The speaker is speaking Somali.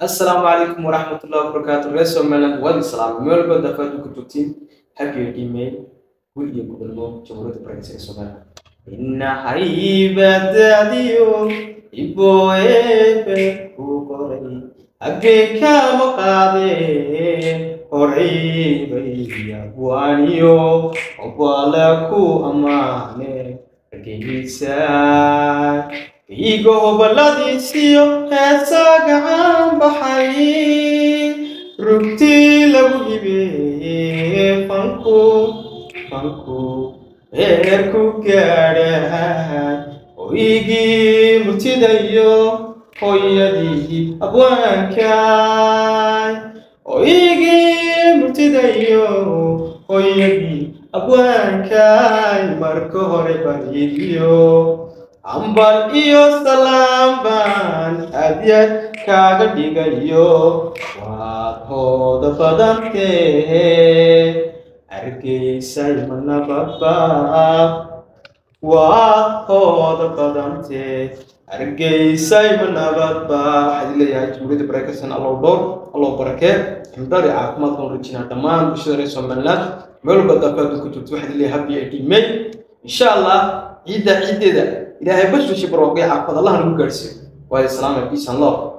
السلام عليكم ورحمة الله وبركاته. رئيس ملان وادي السلام ميل بدا فادو كتوتين حكي إيميل كل يوم كلهم جمهورية برنسيس الصومال إن حبيبة ديو إبوه كوري أبيك مقادي قريبي أبوانيو أبوالكو أماني أكيسا igo baladiisiyo heesaga caan baxay rugtii lagu hibeeyey fanku heerku gaadhay hoygii murtidayo hooyadii abwaankaay hoygii murtidayo hooyadii abwaankaay marka hore bariidiyo ambal iyo salaamban adyad kaaga dhigayo waad hooda badantee argeysay manabadba waad hooda badantee argeysay manabadba waxaad leeyahay jumhuuriyadda barakeysan allow dhowr allow barakee ximdari caafimaadka u rajinaa dhammaan bulshada reer somaliland meel walba daafaadu ku jirto waxaad leeyahay happy idmay insha allah ciidda ciideeda إلهي بس بشي بروقي عقد الله نقول كرسي وهذا السلام peace and love